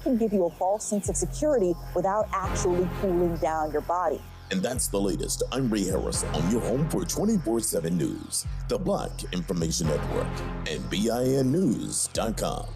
can give you a false sense of security without actually cooling down your body. And that's the latest. I'm Ray Harris on your home for 24/7 News, the Black Information Network, and BINnews.com.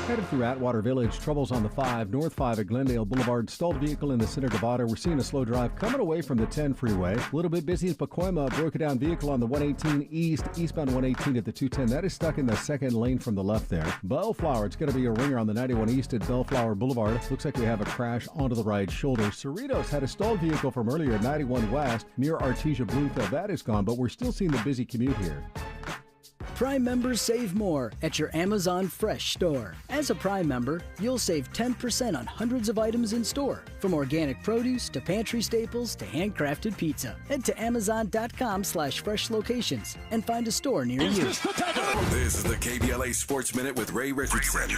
Headed through Atwater Village, troubles on the 5, North 5 at Glendale Boulevard. Stalled vehicle in the center divider. We're seeing a slow drive coming away from the 10 freeway. A little bit busy at Pacoima. Broken down vehicle on the 118 east, eastbound 118 at the 210. That is stuck in the second lane from the left there. Bellflower, it's going to be a ringer on the 91 east at Bellflower Boulevard. Looks like we have a crash onto the right shoulder. Cerritos had a stalled vehicle from earlier at 91 west near Artesia Bloomfield. That is gone, but we're still seeing the busy commute here. Prime members save more at your Amazon Fresh store. As a Prime member, you'll save 10% on hundreds of items in store, from organic produce to pantry staples to handcrafted pizza. Head to Amazon.com/fresh locations and find a store near you. This is the KBLA Sports Minute with Ray Richardson.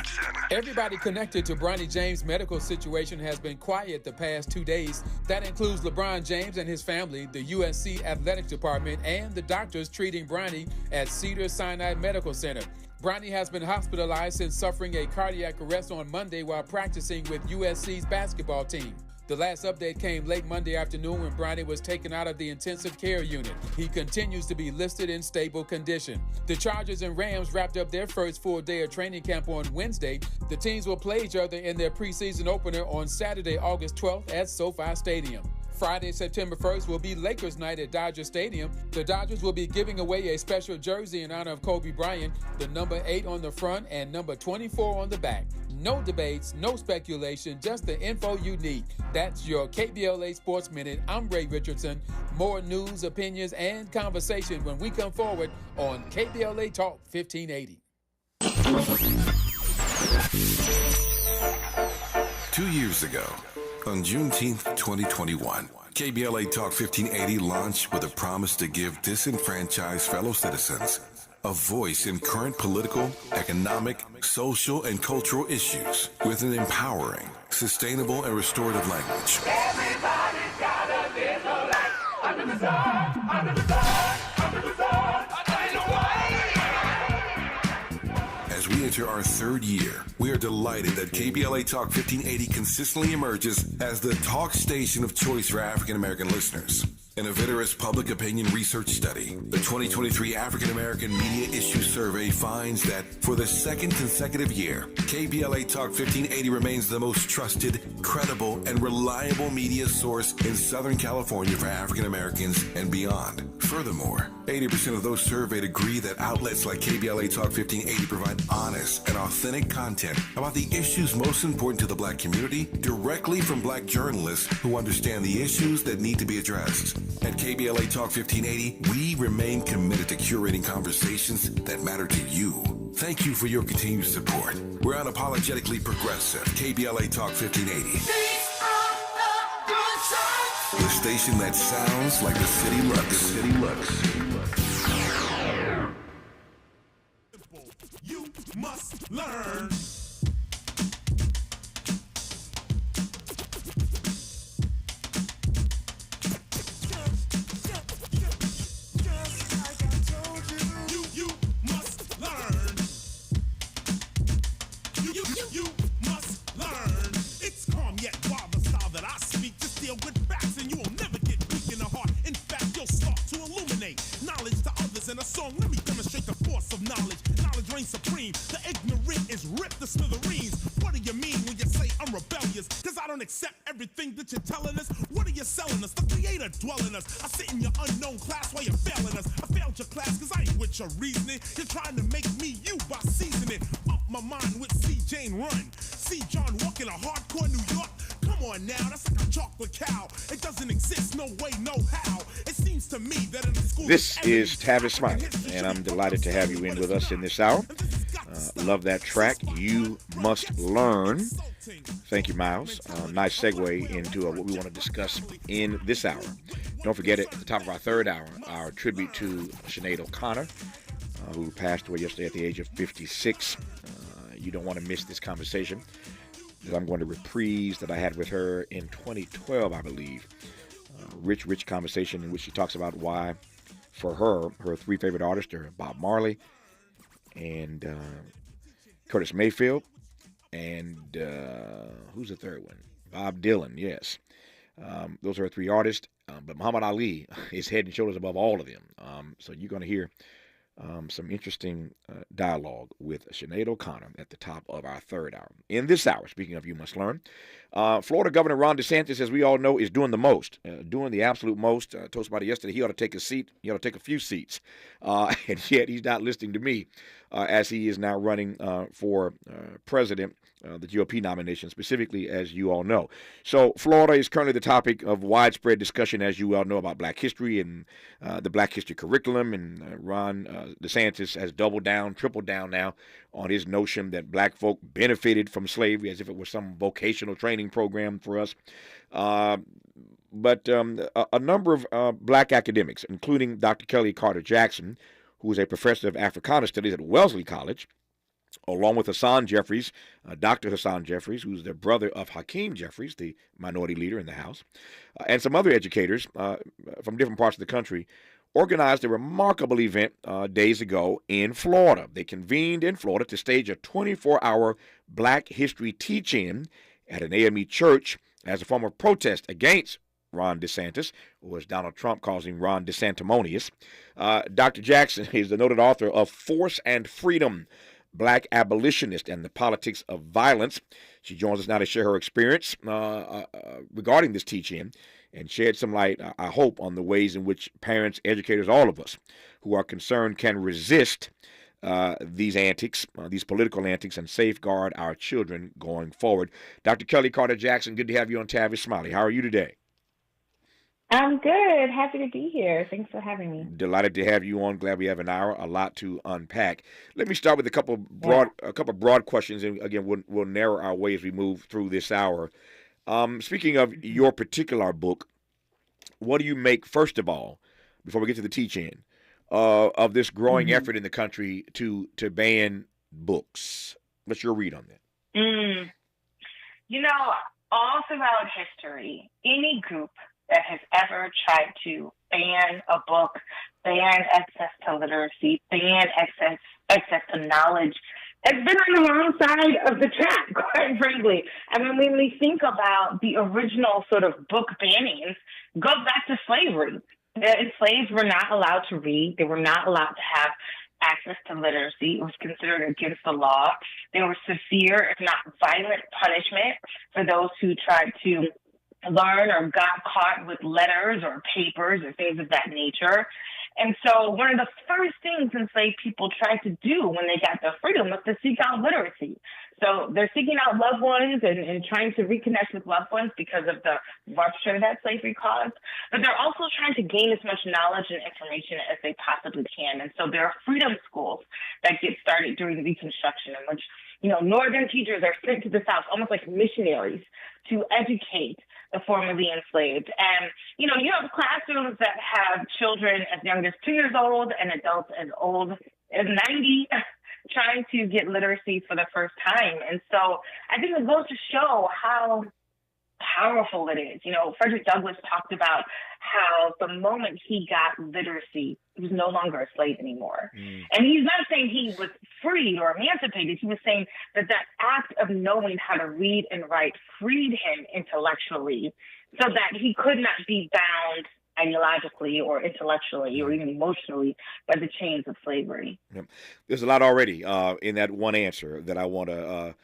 Everybody connected to Bronny James' medical situation has been quiet the past 2 days. That includes LeBron James and his family, the USC Athletic Department, and the doctors treating Bronny at Cedars-Sinai Medical Center. Bronny has been hospitalized since suffering a cardiac arrest on Monday while practicing with USC's basketball team. The last update came late Monday afternoon when Bronny was taken out of the intensive care unit. He continues to be listed in stable condition. The Chargers and Rams wrapped up their first full day of training camp on Wednesday. The teams will play each other in their preseason opener on Saturday, August 12th at SoFi Stadium. Friday, September 1st will be Lakers night at Dodger Stadium. The Dodgers will be giving away a special jersey in honor of Kobe Bryant, the number 8 on the front and number 24 on the back. No debates, no speculation, just the info you need. That's your KBLA Sports Minute. I'm Ray Richardson. More news, opinions, and conversation when we come forward on KBLA Talk 1580. 2 years ago, on Juneteenth 2021, KBLA Talk 1580 launched with a promise to give disenfranchised fellow citizens a voice in current political, economic, social, and cultural issues with an empowering, sustainable, and restorative language. Everybody's got a little light under the sun, under the sun, under the sun. As we enter our third year, we are delighted that KBLA Talk 1580 consistently emerges as the talk station of choice for African American listeners. In a vigorous public opinion research study, the 2023 African American Media Issue Survey finds that for the second consecutive year, KBLA Talk 1580 remains the most trusted, credible, and reliable media source in Southern California for African Americans and beyond. Furthermore, 80% of those surveyed agree that outlets like KBLA Talk 1580 provide honest and authentic content about the issues most important to the Black community directly from Black journalists who understand the issues that need to be addressed. At KBLA Talk 1580, we remain committed to curating conversations that matter to you. Thank you for your continued support. We're unapologetically progressive. KBLA Talk 1580. The station that sounds like the city looks. You must learn. In a song, let me demonstrate the force of knowledge. Knowledge reigns supreme. The ignorant is ripped to smithereens. What do you mean when you say I'm rebellious? Cause I don't accept everything that you're telling us. What are you selling us? The creator dwelling us. I sit in your unknown class while you're failing us. I failed your class cause I ain't with your reasoning. You're trying to make me you by seasoning. Up my mind with C. Jane Run. See John walk in a hardcore New York. Come on now, that's like a chocolate cow. It doesn't exist, no way, no how. It seems to me that in the school. This is Tavis Smiley, and I'm delighted to have you in with us in this hour. Love that track, You Must Learn. Thank you, Miles. Nice segue into what we want to discuss in this hour. Don't forget at the top of our third hour, our tribute to Sinead O'Connor, who passed away yesterday at the age of 56. You don't want to miss this conversation. I'm going to reprise that I had with her in 2012, I believe. Rich conversation in which she talks about why, for her three favorite artists are Bob Marley and Curtis Mayfield, and who's the third one? Bob Dylan, yes. Those are 3 artists, but Muhammad Ali is head and shoulders above all of them. So you're going to hear some interesting dialogue with Sinead O'Connor at the top of our 3rd hour. In this hour, speaking of You Must Learn, Florida Governor Ron DeSantis, as we all know, is doing the most, doing the absolute most. I told somebody yesterday he ought to take a seat. He ought to take a few seats. And yet he's not listening to me as he is now running for president, the GOP nomination, specifically, as you all know. So Florida is currently the topic of widespread discussion, as you all know, about Black history and the Black history curriculum. And Ron DeSantis has doubled down, tripled down now on his notion that black folk benefited from slavery as if it was some vocational training program for us. But a number of black academics, including Dr. Kellie Carter Jackson, who is a professor of Africana Studies at Wellesley College, along with Hasan Jeffries, Dr. Hasan Jeffries, who's the brother of Hakeem Jeffries, the minority leader in the House, and some other educators from different parts of the country, organized a remarkable event days ago in Florida. They convened in Florida to stage a 24-hour Black history teach-in at an AME church as a form of protest against Ron DeSantis, or as Donald Trump calls him, Ron DeSantimonious. Dr. Jackson is the noted author of Force and Freedom, Black Abolitionist and the Politics of Violence. She joins us now to share her experience regarding this teach-in and shed some light, I hope, on the ways in which parents, educators, all of us who are concerned can resist these antics, these political antics, and safeguard our children going forward. Dr. Kellie Carter Jackson, good to have you on Tavis Smiley. How are you today? I'm good. Happy to be here. Thanks for having me. Delighted to have you on. Glad we have an hour. A lot to unpack. Let me start with a couple broad questions, and again, we'll narrow our way as we move through this hour. Speaking of your particular book, what do you make, first of all, before we get to the teach-in, of this growing effort in the country to ban books? What's your read on that? You know, all throughout history, any group that has ever tried to ban a book, ban access to literacy, ban access to knowledge, has been on the wrong side of the track, quite frankly. I mean, when we think about the original sort of book bannings, go back to slavery. The enslaved were not allowed to read. They were not allowed to have access to literacy. It was considered against the law. There was severe, if not violent, punishment for those who tried to learn or got caught with letters or papers or things of that nature. And so one of the first things enslaved people tried to do when they got their freedom was to seek out literacy. So they're seeking out loved ones and trying to reconnect with loved ones because of the rupture that slavery caused. But they're also trying to gain as much knowledge and information as they possibly can. And so there are freedom schools that get started during Reconstruction in which, you know, Northern teachers are sent to the South, almost like missionaries, to educate the formerly enslaved. And, you know, you have classrooms that have children as young as 2 years old and adults as old as 90 trying to get literacy for the first time. And so I think it goes to show how powerful it is. You know, Frederick Douglass talked about how the moment he got literacy, he was no longer a slave anymore. And he's not saying he was freed or emancipated. He was saying that that act of knowing how to read and write freed him intellectually so that he could not be bound ideologically or intellectually or even emotionally by the chains of slavery. Yep. There's a lot already in that one answer that I want to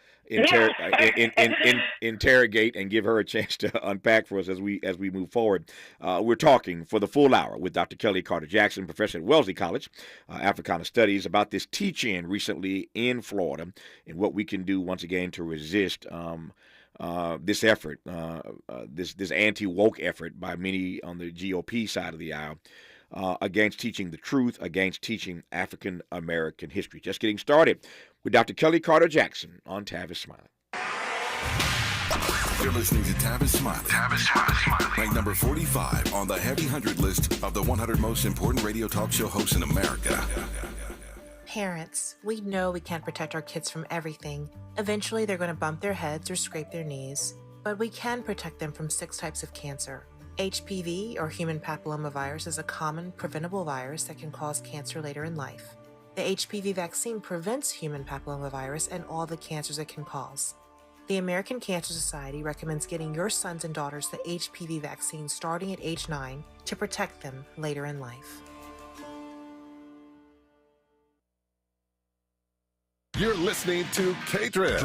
interrogate and give her a chance to unpack for us as we move forward. We're talking for the full hour with Dr. Kellie Carter Jackson, professor at Wellesley College, Africana Studies, about this teach-in recently in Florida and what we can do once again to resist this effort, this anti-woke effort by many on the GOP side of the aisle against teaching the truth, against teaching African American history. Just getting started with Dr. Kellie Carter Jackson on Tavis Smiley. You're listening to Tavis Smiley. Tavis Smiley. Ranked number 45 on the Heavy 100 list of the 100 most important radio talk show hosts in America. Parents, we know we can't protect our kids from everything. Eventually, they're going to bump their heads or scrape their knees. But we can protect them from 6 types of cancer. HPV, or human papillomavirus, is a common, preventable virus that can cause cancer later in life. The HPV vaccine prevents human papillomavirus and all the cancers it can cause. The American Cancer Society recommends getting your sons and daughters the HPV vaccine starting at age 9 to protect them later in life. You're listening to K-Drip,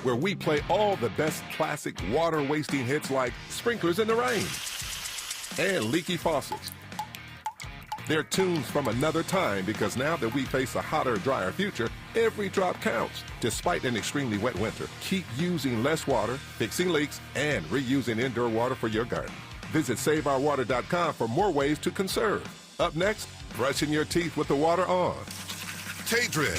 where we play all the best classic water-wasting hits like Sprinklers in the Rain and Leaky Faucets. They're tunes from another time because now that we face a hotter, drier future, every drop counts. Despite an extremely wet winter, keep using less water, fixing leaks, and reusing indoor water for your garden. Visit SaveOurWater.com for more ways to conserve. Up next, brushing your teeth with the water on. K-Drip.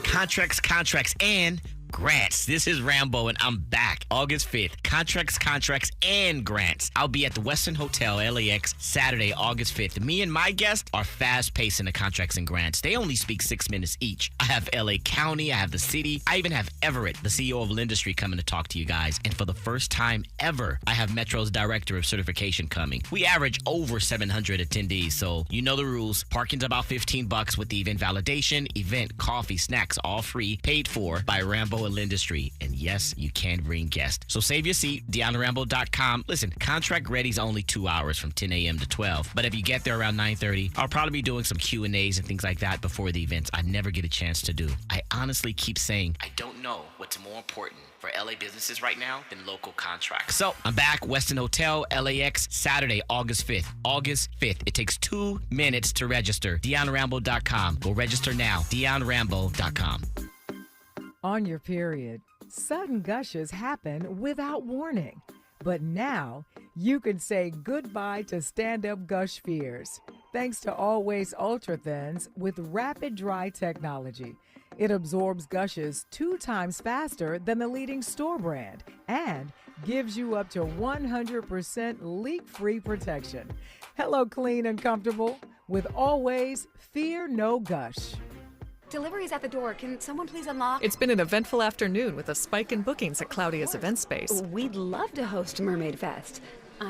Contracts, and grants. This is Rambo, and I'm back August 5th. Contracts, and grants. I'll be at the Westin Hotel, LAX, Saturday, August 5th. Me and my guests are fast-paced in the contracts and grants. They only speak 6 minutes each. I have LA County, I have the city, I even have Everett, the CEO of Lindustry, coming to talk to you guys. And for the first time ever, I have Metro's Director of Certification coming. We average over 700 attendees, so you know the rules. Parking's about $15 with the event validation, event, coffee, snacks, all free, paid for by Rambo Industry. And yes, you can bring guests. So save your seat, DeonRambo.com. Listen, contract ready's only 2 hours from 10 a.m. to 12. But if you get there around 9:30, I'll probably be doing some Q&As and things like that before the events I never get a chance to do. I honestly keep saying, I don't know what's more important for LA businesses right now than local contracts. So I'm back, Westin Hotel, LAX, Saturday, August 5th. August 5th. It takes 2 minutes to register. DeonRambo.com. Go register now. DeonRambo.com. On your period, sudden gushes happen without warning. But now, you can say goodbye to stand-up gush fears, thanks to Always Ultra Thins with rapid dry technology. It absorbs gushes 2 times faster than the leading store brand and gives you up to 100% leak-free protection. Hello, clean and comfortable with Always Fear No Gush. Delivery's at the door. Can someone please unlock? It's been an eventful afternoon with a spike in bookings at Claudia's event space. We'd love to host Mermaid Fest.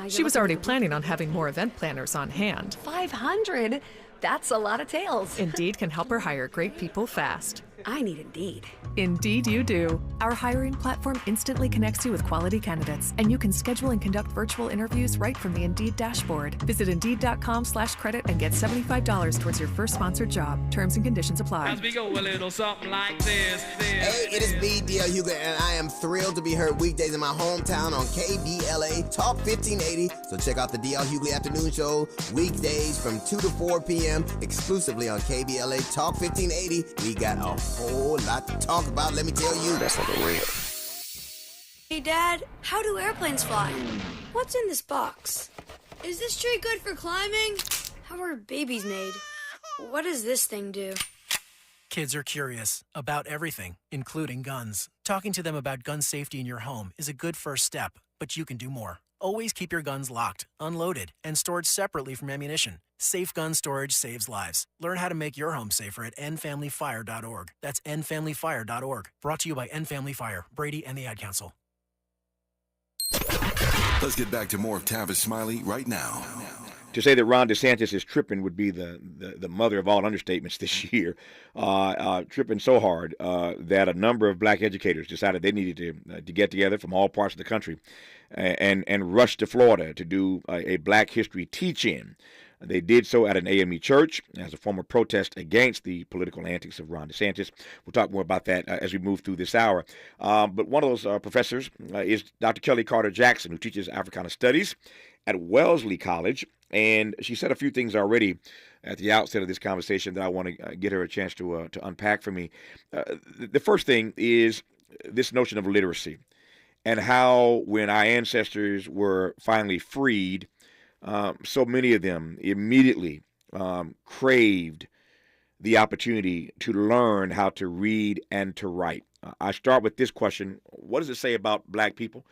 She was already planning on having more event planners on hand. 500? That's a lot of tails. Indeed can help her hire great people fast. I need Indeed. Indeed you do. Our hiring platform instantly connects you with quality candidates, and you can schedule and conduct virtual interviews right from the Indeed dashboard. Visit Indeed.com/credit and get $75 towards your first sponsored job. Terms and conditions apply. As we go a little something like this. Hey, it is me, D.L. Hughley, and I am thrilled to be heard weekdays in my hometown on KBLA Talk 1580. So check out the D.L. Hughley Afternoon Show weekdays from 2 to 4 p.m. exclusively on KBLA Talk 1580. We got a whole lot to talk about, let me tell you. That's like a real. Hey, Dad, how do airplanes fly? What's in this box? Is this tree good for climbing? How are babies made? What does this thing do? Kids are curious about everything, including guns. Talking to them about gun safety in your home is a good first step, but you can do more. Always keep your guns locked, unloaded, and stored separately from ammunition. Safe gun storage saves lives. Learn how to make your home safer at endfamilyfire.org. That's endfamilyfire.org. Brought to you by End Family Fire, Brady, and the Ad Council. Let's get back to more of Tavis Smiley right now. To say that Ron DeSantis is tripping would be the mother of all understatements this year. Tripping so hard that a number of black educators decided they needed to get together from all parts of the country and rush to Florida to do a Black History teach-in. They did so at an AME church as a form of protest against the political antics of Ron DeSantis. We'll talk more about that as we move through this hour. But one of those professors is Dr. Kellie Carter Jackson, who teaches Africana Studies at Wellesley College. And she said a few things already at the outset of this conversation that I want to get her a chance to unpack for me. The first thing is this notion of literacy and how when our ancestors were finally freed, so many of them immediately craved the opportunity to learn how to read and to write. I start with this question. What does it say about black people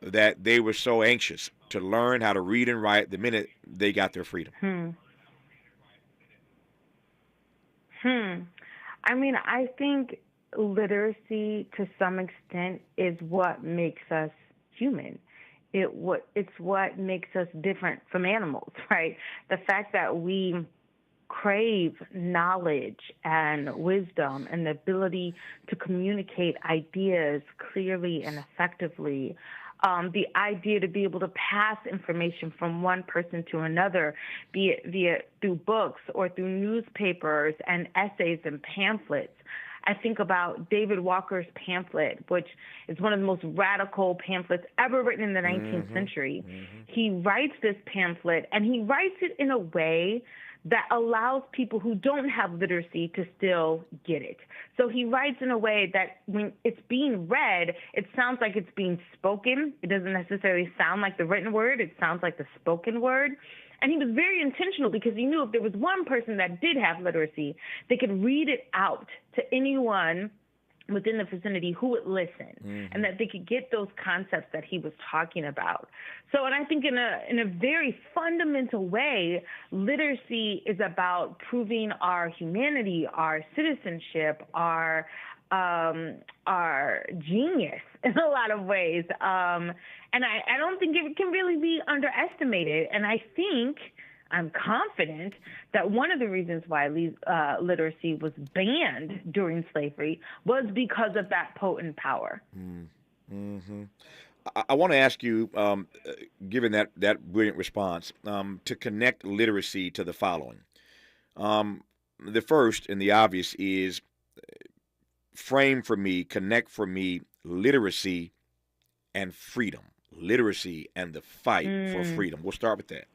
that they were so anxious to learn how to read and write the minute they got their freedom? I mean, I think literacy to some extent is what makes us human. It's what makes us different from animals, right? The fact that we crave knowledge and wisdom and the ability to communicate ideas clearly and effectively. The idea to be able to pass information from one person to another, be it through books or through newspapers and essays and pamphlets. I think about David Walker's pamphlet, which is one of the most radical pamphlets ever written in the 19th century. He writes this pamphlet, and he writes it in a way that allows people who don't have literacy to still get it. So he writes in a way that when it's being read, it sounds like it's being spoken. It doesn't necessarily sound like the written word. It sounds like the spoken word. And he was very intentional because he knew if there was one person that did have literacy, they could read it out to anyone within the vicinity who would listen, and that they could get those concepts that he was talking about. So, and I think in a very fundamental way, literacy is about proving our humanity, our citizenship, our genius in a lot of ways. And I don't think it can really be underestimated. And I'm confident that one of the reasons why literacy was banned during slavery was because of that potent power. I want to ask you, given that brilliant response, to connect literacy to the following. The first and the obvious is connect for me, literacy and freedom. Literacy and the fight for freedom. We'll start with that.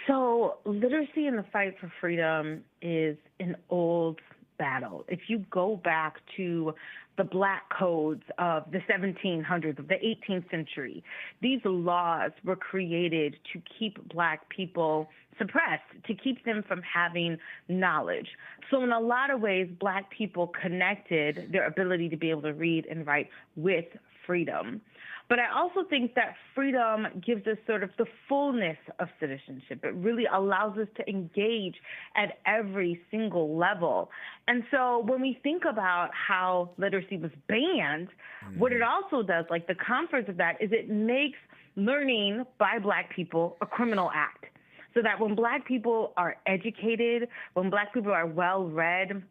So literacy and the fight for freedom is an old battle. If you go back to the black codes of the 1700s, of the 18th century, these laws were created to keep black people suppressed, to keep them from having knowledge. So in a lot of ways, black people connected their ability to be able to read and write with freedom. But I also think that freedom gives us sort of the fullness of citizenship. It really allows us to engage at every single level. And so when we think about how literacy was banned, what it also does, like the converse of that, is it makes learning by black people a criminal act. So that when black people are educated, when black people are well-read,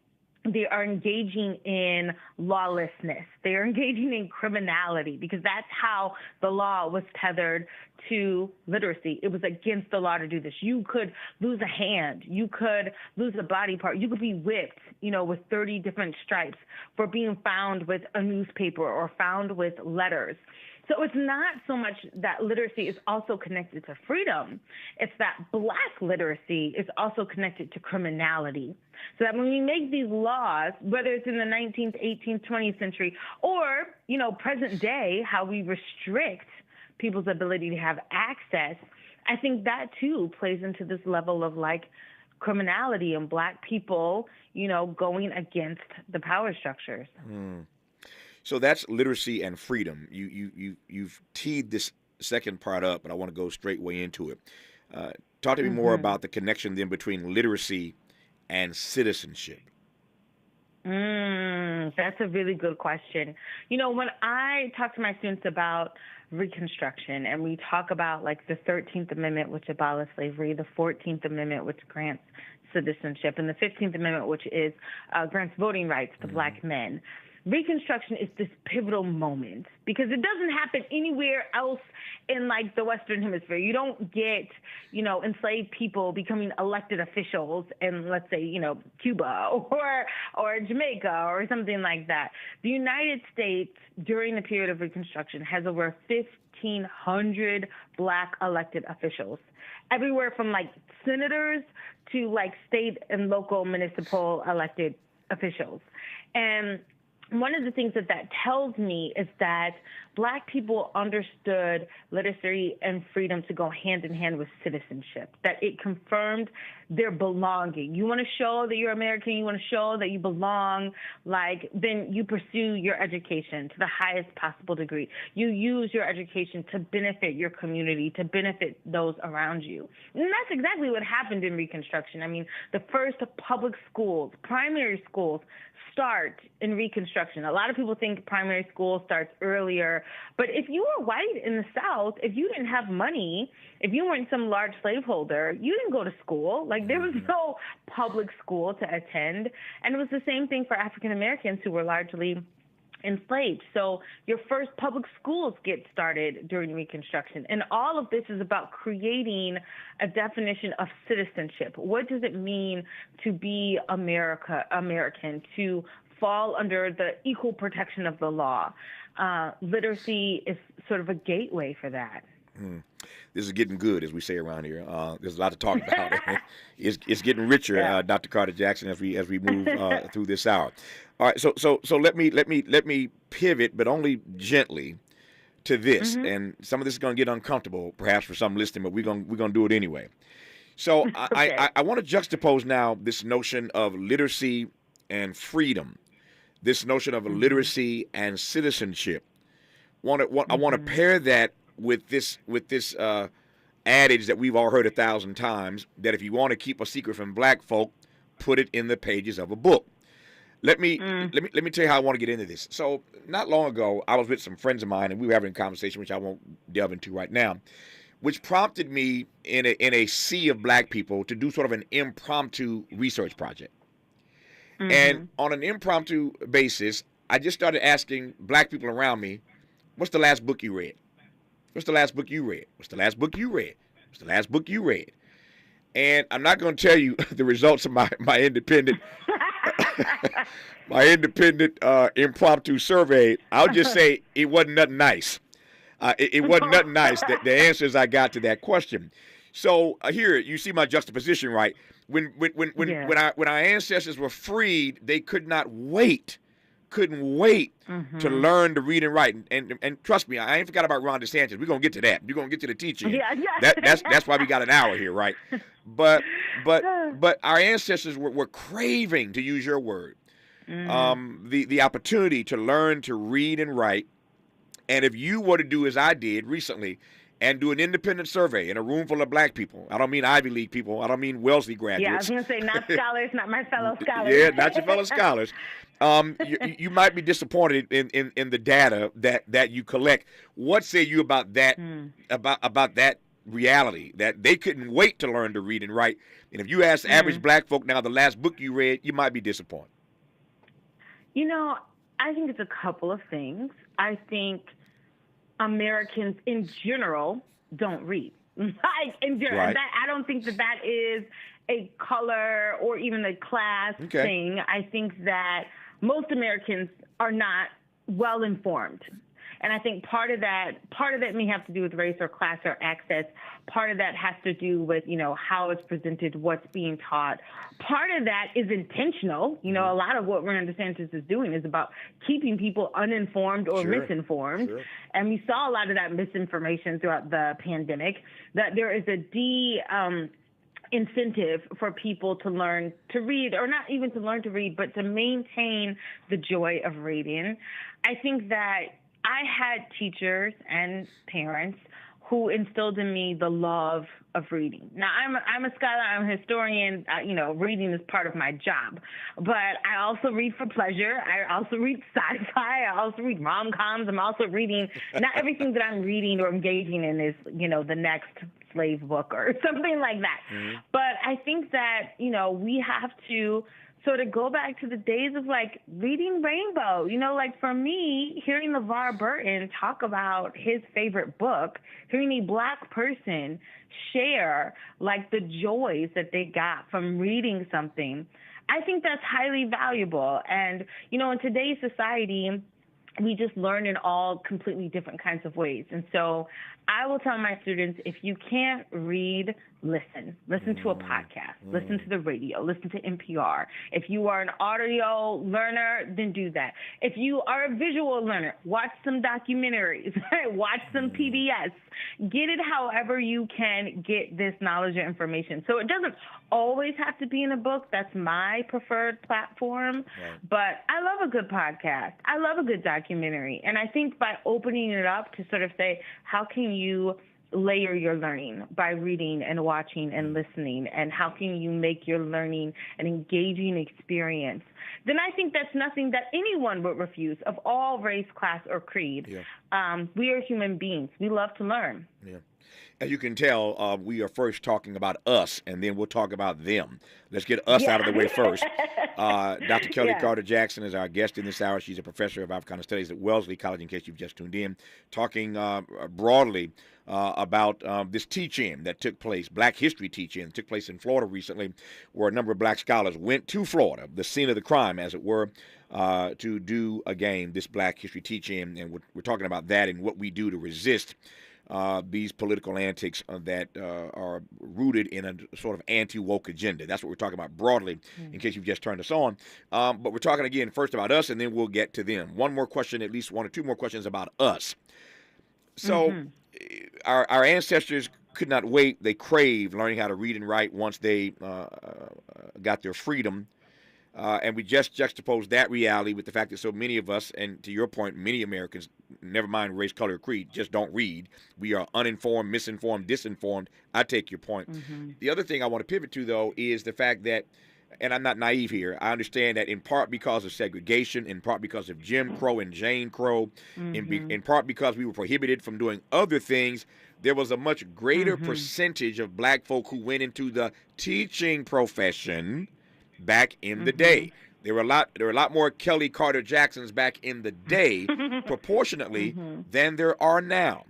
they are engaging in lawlessness. They are engaging in criminality because that's how the law was tethered to literacy. It was against the law to do this. You could lose a hand. You could lose a body part. You could be whipped, with 30 different stripes for being found with a newspaper or found with letters. So it's not so much that literacy is also connected to freedom. It's that black literacy is also connected to criminality. So that when we make these laws, whether it's in the 19th, 18th, 20th century, or, present day, how we restrict people's ability to have access, I think that too plays into this level of criminality and black people, going against the power structures. So that's literacy and freedom. You've teed this second part up, but I want to go straight way into it. Talk to me more about the connection then between literacy and citizenship. That's a really good question. When I talk to my students about Reconstruction and we talk about the 13th Amendment, which abolished slavery, the 14th Amendment, which grants citizenship, and the 15th Amendment, which grants voting rights to black men, Reconstruction is this pivotal moment because it doesn't happen anywhere else in the Western Hemisphere. You don't get, enslaved people becoming elected officials in, let's say, Cuba or Jamaica or something like that. The United States during the period of Reconstruction has over 1,500 black elected officials, everywhere from senators to state and local municipal elected officials. And one of the things that tells me is that black people understood literacy and freedom to go hand in hand with citizenship, that it confirmed their belonging. You want to show that you're American, you want to show that you belong, then you pursue your education to the highest possible degree. You use your education to benefit your community, to benefit those around you. And that's exactly what happened in Reconstruction. I mean, the first public schools, primary schools, start in Reconstruction. A lot of people think primary school starts earlier, but if you were white in the South, if you didn't have money, if you weren't some large slaveholder, you didn't go to school. Like, there was no public school to attend. And it was the same thing for African Americans who were largely enslaved. So your first public schools get started during Reconstruction. And all of this is about creating a definition of citizenship. What does it mean to be American, to fall under the equal protection of the law? Literacy is sort of a gateway for that. This is getting good, as we say around here. There's a lot to talk about. It's getting richer, Dr. Carter Jackson, as we move through this hour. All right, so let me pivot, but only gently, to this. And some of this is going to get uncomfortable, perhaps for some listening, but we're gonna do it anyway. So I want to juxtapose now this notion of literacy and freedom, this notion of literacy and citizenship. I want to pair that with this adage that we've all heard 1,000 times, that if you want to keep a secret from black folk, put it in the pages of a book. Let me tell you how I want to get into this. So not long ago, I was with some friends of mine, and we were having a conversation, which I won't delve into right now, which prompted me in a sea of black people to do sort of an impromptu research project. And on an impromptu basis, I just started asking black people around me, what's the last book you read? What's the last book you read? What's the last book you read? What's the last book you read? And I'm not going to tell you the results of my independent impromptu survey. I'll just say it wasn't nothing nice. It wasn't nothing nice, the answers I got to that question. So here, you see my juxtaposition, right? When our ancestors were freed, they couldn't wait to learn to read and write. And trust me, I ain't forgot about Ron DeSantis. We're going to get to that. We're going to get to the teaching. That's why we got an hour here, right? But our ancestors were craving, to use your word, the opportunity to learn to read and write. And if you were to do as I did recently and do an independent survey in a room full of black people, I don't mean Ivy League people, I don't mean Wellesley graduates. Yeah, I was going to say not scholars, not my fellow scholars. Yeah, not your fellow scholars. You might be disappointed in the data that you collect. What say you about that about that reality, that they couldn't wait to learn to read and write? And if you ask average black folk now the last book you read, you might be disappointed. You know, I think it's a couple of things. I think Americans in general don't read. Like, in general, Right. I don't think that is a color or even a class thing. I think that most Americans are not well informed. And I think part of that may have to do with race or class or access. Part of that has to do with, how it's presented, what's being taught. Part of that is intentional. A lot of what Ron DeSantis is doing is about keeping people uninformed or misinformed. Sure. And we saw a lot of that misinformation throughout the pandemic, that there is a incentive for people to learn to read, or not even to learn to read, but to maintain the joy of reading. I think that I had teachers and parents who instilled in me the love of reading. Now, I'm a scholar, I'm a historian, reading is part of my job. But I also read for pleasure. I also read sci-fi. I also read rom-coms. I'm also reading, not everything that I'm reading or engaging in is, the next slave book or something like that. But I think that, we have to sort of go back to the days of reading Rainbow. For me, hearing LeVar Burton talk about his favorite book, hearing a black person share the joys that they got from reading something, I think that's highly valuable. And, in today's society, we just learn in all completely different kinds of ways. And so I will tell my students, if you can't read, listen to a podcast, listen to the radio, listen to NPR. If you are an audio learner, then do that. If you are a visual learner, watch some documentaries, watch some PBS, get it however you can get this knowledge or information. So it doesn't always have to be in a book. That's my preferred platform. Right. But I love a good podcast. I love a good documentary. And I think by opening it up to sort of say, how can you layer your learning by reading and watching and listening, and how can you make your learning an engaging experience, then I think that's nothing that anyone would refuse, of all race, class, or creed. Yeah. We are human beings. We love to learn. Yeah. As you can tell, we are first talking about us, and then we'll talk about them. Let's get us out of the way first. Dr. Kellie Carter Jackson is our guest in this hour. She's a professor of Africana Studies at Wellesley College, in case you've just tuned in, talking broadly about this teach-in that took place, Black History teach-in, took place in Florida recently, where a number of black scholars went to Florida, the scene of the crime, as it were, to do, again, this Black History teach-in. And we're talking about that and what we do to resist these political antics that are rooted in a sort of anti-woke agenda. That's what we're talking about broadly, in case you've just turned us on. But we're talking again first about us, and then we'll get to them. One more question, at least one or two more questions about us. So our ancestors could not wait. They craved learning how to read and write once they got their freedom. And we just juxtapose that reality with the fact that so many of us, and to your point, many Americans, never mind race, color, or creed, just don't read. We are uninformed, misinformed, disinformed. I take your point. The other thing I want to pivot to, though, is the fact that, and I'm not naive here, I understand that in part because of segregation, in part because of Jim Crow and Jane Crow, in part because we were prohibited from doing other things, there was a much greater percentage of black folk who went into the teaching profession back in the day. There were a lot more Kellie Carter Jacksons back in the day, proportionately, than there are now.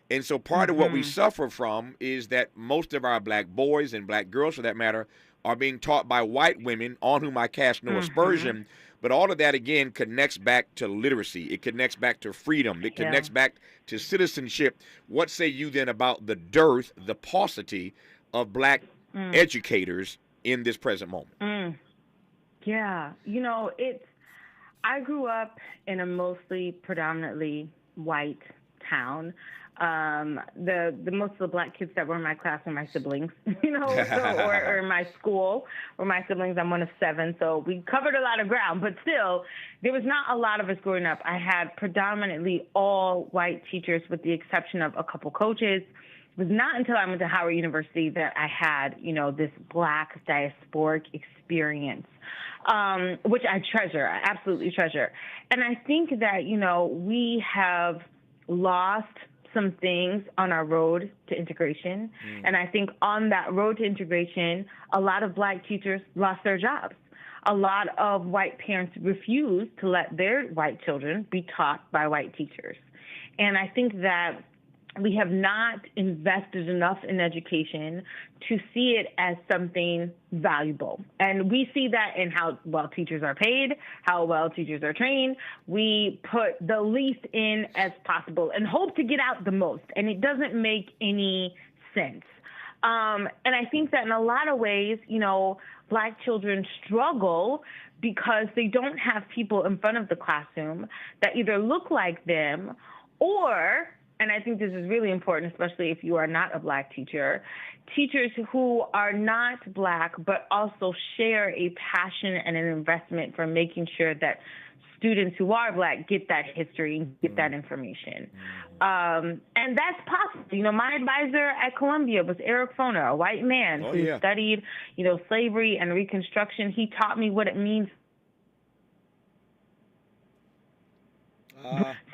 And so part of what we suffer from is that most of our black boys and black girls, for that matter, are being taught by white women on whom I cast no aspersion. But all of that, again, connects back to literacy. It connects back to freedom. It connects back to citizenship. What say you then about the dearth, the paucity of black educators in this present moment? Yeah, you know, I grew up in a mostly predominantly white town. The most of the black kids that were in my class were my siblings, you know, or in my school were my siblings. I'm one of 7, so we covered a lot of ground, but still, there was not a lot of us growing up. I had predominantly all white teachers with the exception of a couple coaches. It was not until I went to Howard University that I had, you know, this black diasporic experience, which I treasure. I absolutely treasure. And I think that, you know, we have lost some things on our road to integration. And I think on that road to integration, a lot of black teachers lost their jobs. A lot of white parents refused to let their white children be taught by white teachers. And I think that we have not invested enough in education to see it as something valuable. And we see that in how well teachers are paid, how well teachers are trained. We put the least in as possible and hope to get out the most. And it doesn't make any sense. And I think that in a lot of ways, you know, black children struggle because they don't have people in front of the classroom that either look like them or, and I think this is really important, especially if you are not a black teacher, teachers who are not black but also share a passion and an investment for making sure that students who are black get that history and get that information. And that's possible. You know, my advisor at Columbia was Eric Foner, a white man who studied, you know, slavery and Reconstruction. He taught me what it means.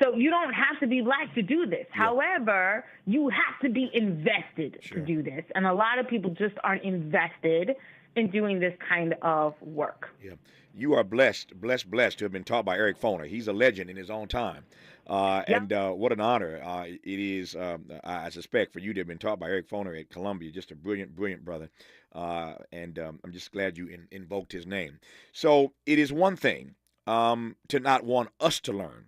So you don't have to be black to do this. However, you have to be invested to do this. And a lot of people just aren't invested in doing this kind of work. Yeah. You are blessed to have been taught by Eric Foner. He's a legend in his own time. And what an honor it is, I suspect, for you to have been taught by Eric Foner at Columbia. Just a brilliant, brilliant brother. And I'm just glad you invoked his name. So it is one thing to not want us to learn.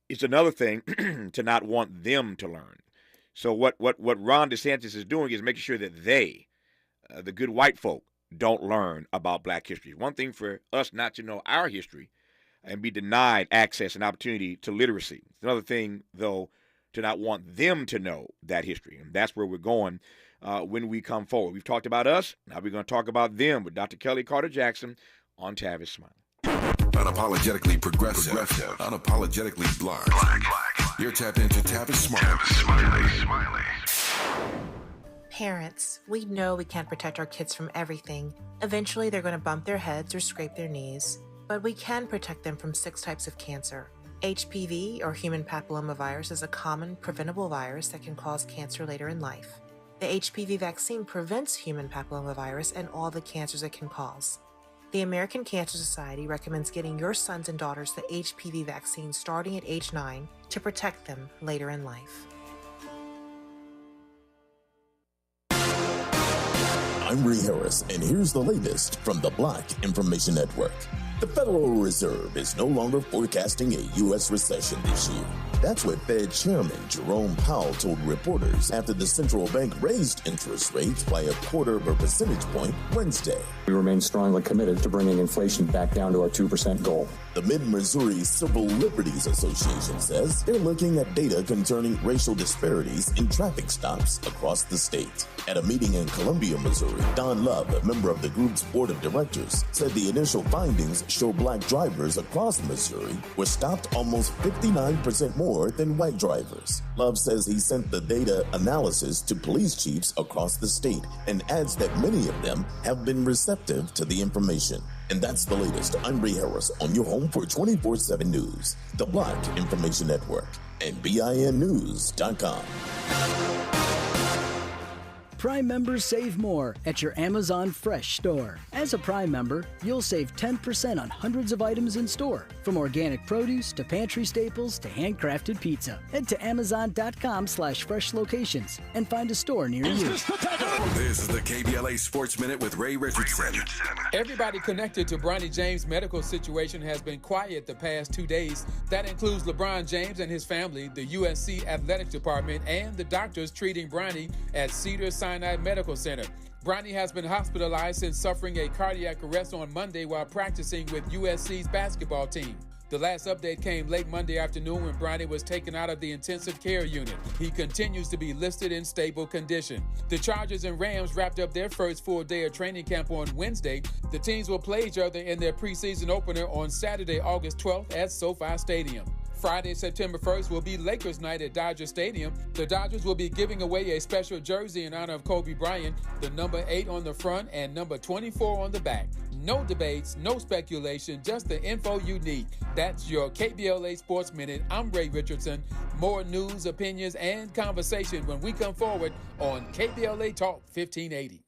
It's another thing to not want them to learn. So what Ron DeSantis is doing is making sure that they, the good white folk, don't learn about black history. One thing for us not to know our history and be denied access and opportunity to literacy. It's another thing, though, to not want them to know that history. And that's where we're going when we come forward. We've talked about us. Now we're going to talk about them with Dr. Kellie Carter Jackson on Tavis Smiley. Unapologetically progressive. Unapologetically black. You're tapped into Tavis Smiley. Parents, we know we can't protect our kids from everything. Eventually, they're going to bump their heads or scrape their knees. But we can protect them from 6 types of cancer. HPV, or human papillomavirus, is a common preventable virus that can cause cancer later in life. The HPV vaccine prevents human papillomavirus and all the cancers it can cause. The American Cancer Society recommends getting your sons and daughters the HPV vaccine starting at age 9 to protect them later in life. I'm Ree Harris, and here's the latest from the Black Information Network. The Federal Reserve is no longer forecasting a U.S. recession this year. That's what Fed Chairman Jerome Powell told reporters after the central bank raised interest rates by 0.25 percentage point Wednesday. We remain strongly committed to bringing inflation back down to our 2% goal. The Mid-Missouri Civil Liberties Association says they're looking at data concerning racial disparities in traffic stops across the state. At a meeting in Columbia, Missouri, Don Love, a member of the group's board of directors, said the initial findings show black drivers across Missouri were stopped almost 59% more than white drivers. Love says he sent the data analysis to police chiefs across the state and adds that many of them have been receptive to the information. And that's the latest. I'm Ray Harris on your home for 24/7 News, the Black Information Network, and BINnews.com. Prime members save more at your Amazon Fresh store. As a Prime member, you'll save 10% on hundreds of items in store, from organic produce to pantry staples to handcrafted pizza. Head to Amazon.com/fresh locations and find a store near you. This is the KBLA Sports Minute with Ray Richardson. Everybody connected to Bronny James' medical situation has been quiet the past 2 days. That includes LeBron James and his family, the USC Athletic Department, and the doctors treating Bronny at Cedars-Sinai Medical Center. Bronny has been hospitalized since suffering a cardiac arrest on Monday while practicing with USC's basketball team. The last update came late Monday afternoon when Bronny was taken out of the intensive care unit. He continues to be listed in stable condition. The Chargers and Rams wrapped up their first full day of training camp on Wednesday. The teams will play each other in their preseason opener on Saturday, August 12th at SoFi Stadium. Friday, September 1st will be Lakers night at Dodger Stadium. The Dodgers will be giving away a special jersey in honor of Kobe Bryant, the number 8 on the front and number 24 on the back. No debates, no speculation, just the info you need. That's your KBLA Sports Minute. I'm Ray Richardson. More news, opinions, and conversation when we come forward on KBLA Talk 1580.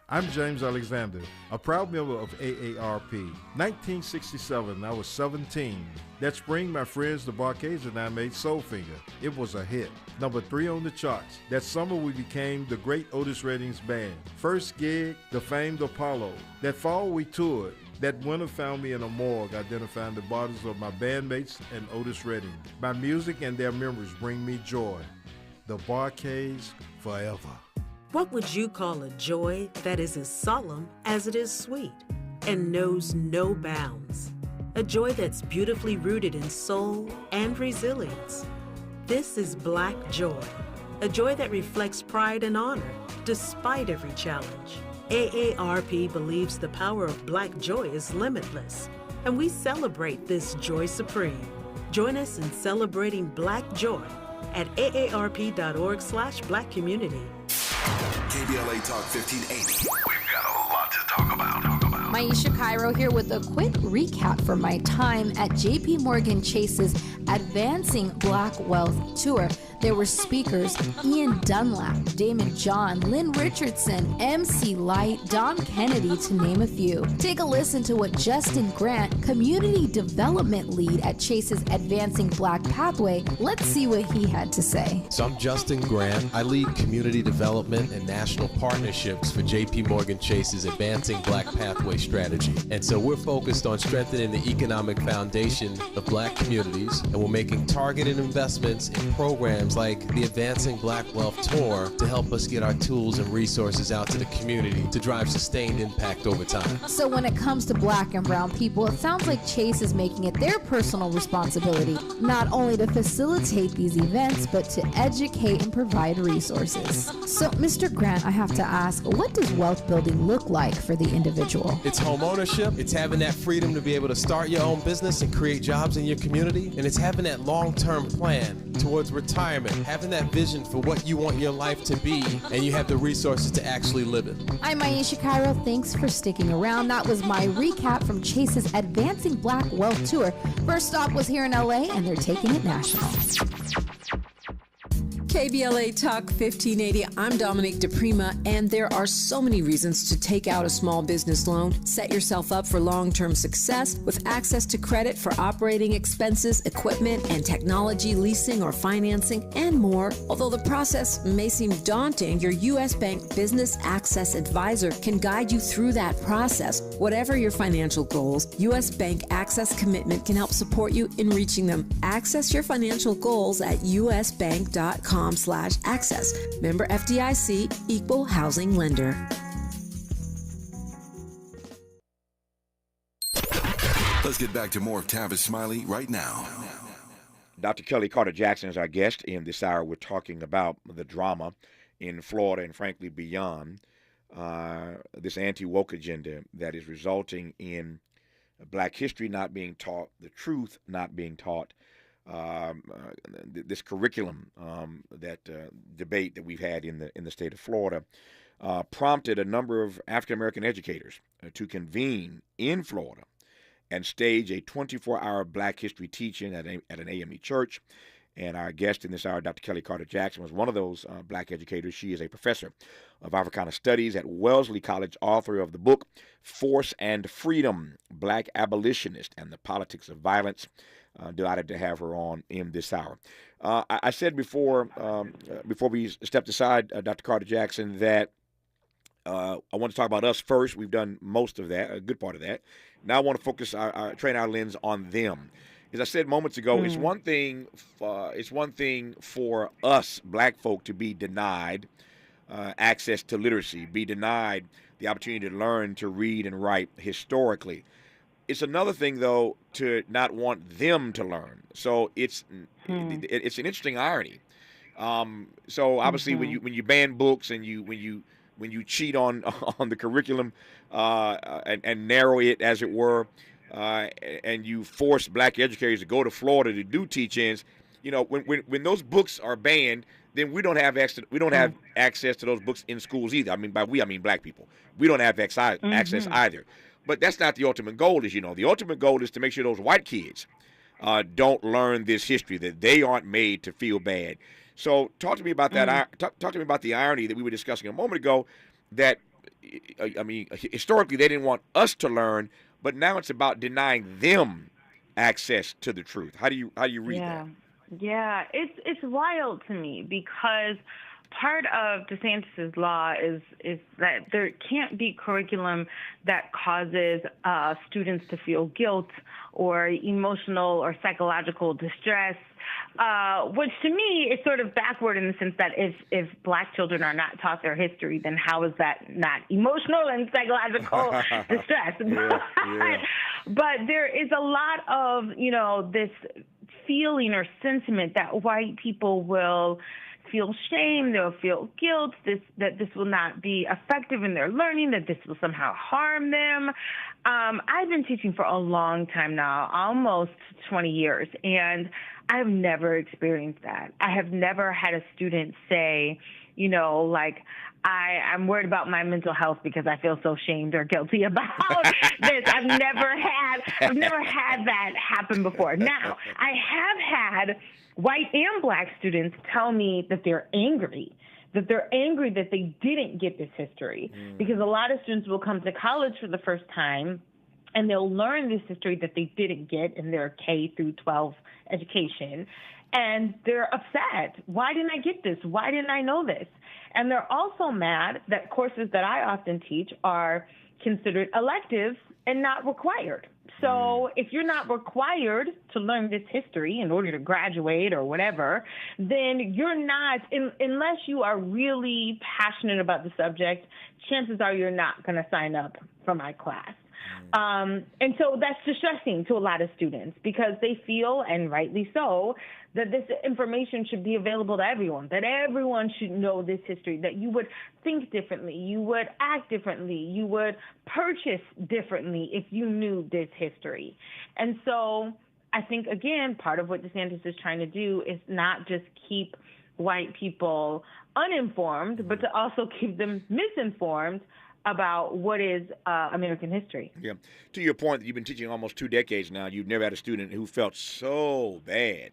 I'm James Alexander, a proud member of AARP. 1967, I was 17. That spring, my friends, the Barcades, and I made Soulfinger. It was a hit. Number 3 on the charts. That summer, we became the great Otis Redding's band. First gig, the famed Apollo. That fall, we toured. That winter found me in a morgue identifying the bodies of my bandmates and Otis Redding. My music and their memories bring me joy. The Barcades, forever. What would you call a joy that is as solemn as it is sweet and knows no bounds? A joy that's beautifully rooted in soul and resilience. This is Black joy, a joy that reflects pride and honor despite every challenge. AARP believes the power of Black joy is limitless, and we celebrate this joy supreme. Join us in celebrating Black joy at aarp.org/Black community. KBLA Talk 1580. We've got a lot to talk about. Maisha Cairo here with a quick recap from my time at JP Morgan Chase's Advancing Black Wealth Tour. There were speakers Ian Dunlap, Damon John, Lynn Richardson, MC Light, Don Kennedy, to name a few. Take a listen to what Justin Grant, Community Development Lead at Chase's Advancing Black Pathway, let's see what he had to say. So I'm Justin Grant. I lead Community Development and National Partnerships for JP Morgan Chase's Advancing Black Pathway strategy. And so we're focused on strengthening the economic foundation of Black communities, and we're making targeted investments in programs like the Advancing Black Wealth Tour to help us get our tools and resources out to the community to drive sustained impact over time. So when it comes to Black and brown people, it sounds like Chase is making it their personal responsibility not only to facilitate these events, but to educate and provide resources. So, Mr. Grant, I have to ask, what does wealth building look like for the individual? It's It's home ownership. It's having that freedom to be able to start your own business and create jobs in your community. And it's having that long-term plan towards retirement, having that vision for what you want your life to be, and you have the resources to actually live it. I'm Aisha Cairo. Thanks for sticking around. That was my recap from Chase's Advancing Black Wealth Tour. First stop was here in LA, and they're taking it national. KBLA Talk 1580. I'm Dominique DePrima, and there are so many reasons to take out a small business loan. Set yourself up for long-term success with access to credit for operating expenses, equipment, and technology, leasing or financing, and more. Although the process may seem daunting, your U.S. Bank Business Access Advisor can guide you through that process. Whatever your financial goals, U.S. Bank Access Commitment can help support you in reaching them. Access your financial goals at usbank.com/access. Member FDIC, Equal Housing Lender. Let's get back to more of Tavis Smiley right now. Dr. Kellie Carter Jackson is our guest in this hour. We're talking about the drama in Florida and frankly beyond, this anti-woke agenda that is resulting in black history not being taught, the truth not being taught. This curriculum, that debate that we've had in the state of Florida, prompted a number of African American educators to convene in Florida and stage a 24-hour Black History teaching at an AME church. And our guest in this hour, Dr. Kellie Carter Jackson, was one of those black educators. She is a professor of Africana Studies at Wellesley College, author of the book Force and Freedom, Black Abolitionist and the Politics of Violence. Delighted to have her on in this hour. I said before we stepped aside, Dr. Carter Jackson, that I want to talk about us first. We've done most of that, a good part of that. Now I want to focus train our lens on them. As I said moments ago, it's one thing for us black folk to be denied access to literacy, be denied the opportunity to learn to read and write historically. It's another thing, though, to not want them to learn. So it's an interesting irony. So obviously, when you ban books and when you cheat on the curriculum and narrow it, as it were, and you force black educators to go to Florida to do teach-ins, when those books are banned, then we don't have access to those books in schools either. I mean, by we, I mean black people. We don't have access either. But that's not the ultimate goal, as you know. The ultimate goal is to make sure those white kids don't learn this history, that they aren't made to feel bad. So talk to me about that. Talk to me about the irony that we were discussing a moment ago, that, I mean, historically they didn't want us to learn, but now it's about denying them access to the truth. How do you read that? Yeah, it's wild to me, because part of DeSantis' law is that there can't be curriculum that causes students to feel guilt or emotional or psychological distress, which to me is sort of backward in the sense that if black children are not taught their history, then how is that not emotional and psychological distress? But there is a lot of, this feeling or sentiment that white people will feel shame, they'll feel guilt, that this will not be effective in their learning, that this will somehow harm them. I've been teaching for a long time now, almost 20 years, and I've never experienced that. I have never had a student say, I'm worried about my mental health because I feel so shamed or guilty about this. I've never had that happen before. Now, I have had white and black students tell me that they're angry that they didn't get this history, because a lot of students will come to college for the first time and they'll learn this history that they didn't get in their K through 12 education, and they're upset. Why didn't I get this? Why didn't I know this? And they're also mad that courses that I often teach are considered elective and not required. So if you're not required to learn this history in order to graduate or whatever, then you're not, unless you are really passionate about the subject, chances are you're not going to sign up for my class. And so that's distressing to a lot of students because they feel, and rightly so, that this information should be available to everyone, that everyone should know this history, that you would think differently, you would act differently, you would purchase differently if you knew this history. And so I think, again, part of what DeSantis is trying to do is not just keep white people uninformed, but to also keep them misinformed about what is American history. Yeah. To your point that you've been teaching almost 2 decades now, you've never had a student who felt so bad,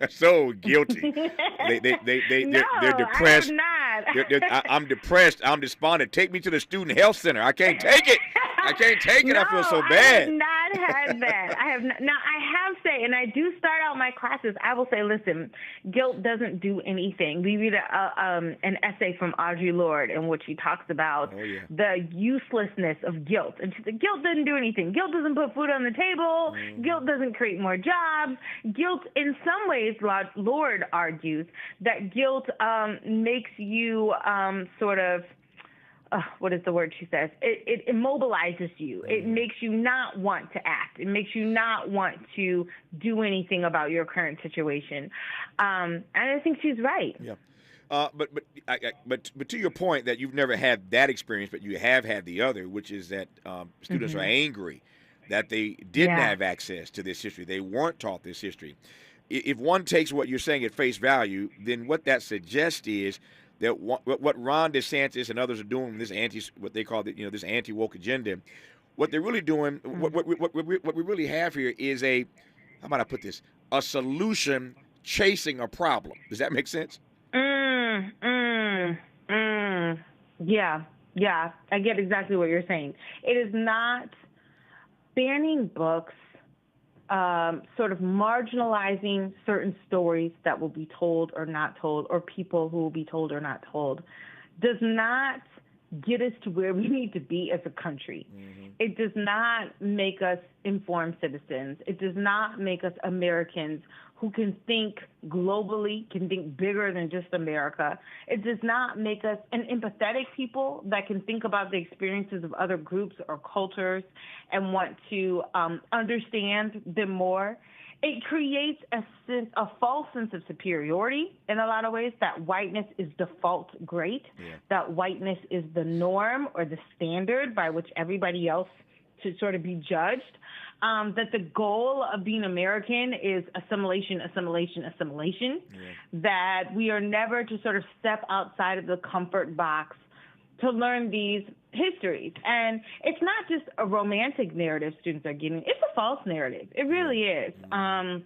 so guilty. They're depressed. I have not. I'm depressed. I'm despondent. Take me to the student health center. I can't take it. I can't take it. No, I feel so bad. I have not had that. I have not. Now, I have said, and I do start out my classes, I will say, listen, guilt doesn't do anything. We read an essay from Audre Lorde in which she talks about the uselessness of guilt. And she said, guilt doesn't do anything. Guilt doesn't put food on the table. Guilt doesn't create more jobs. Guilt, in some ways, Lorde argues, that guilt makes you sort of, what is the word she says? It immobilizes you. It makes you not want to act. It makes you not want to do anything about your current situation. And I think she's right. Yeah. But to your point that you've never had that experience, but you have had the other, which is that students are angry that they didn't have access to this history. They weren't taught this history. If one takes what you're saying at face value, then what that suggests is that what Ron DeSantis and others are doing, this what they call this anti-woke agenda, what they're really doing, what we really have here is how about I put this, a solution chasing a problem. Does that make sense? Yeah, I get exactly what you're saying. It is not banning books, sort of marginalizing certain stories that will be told or not told, or people who will be told or not told, does not get us to where we need to be as a country. It does not make us informed citizens. It does not make us Americans who can think globally, can think bigger than just America. It does not make us an empathetic people that can think about the experiences of other groups or cultures and want to understand them more. It creates a false sense of superiority in a lot of ways, that whiteness is default great, that whiteness is the norm or the standard by which everybody else should sort of be judged. That the goal of being American is assimilation, that we are never to sort of step outside of the comfort box to learn these histories. And it's not just a romantic narrative students are getting, it's a false narrative. It really is. And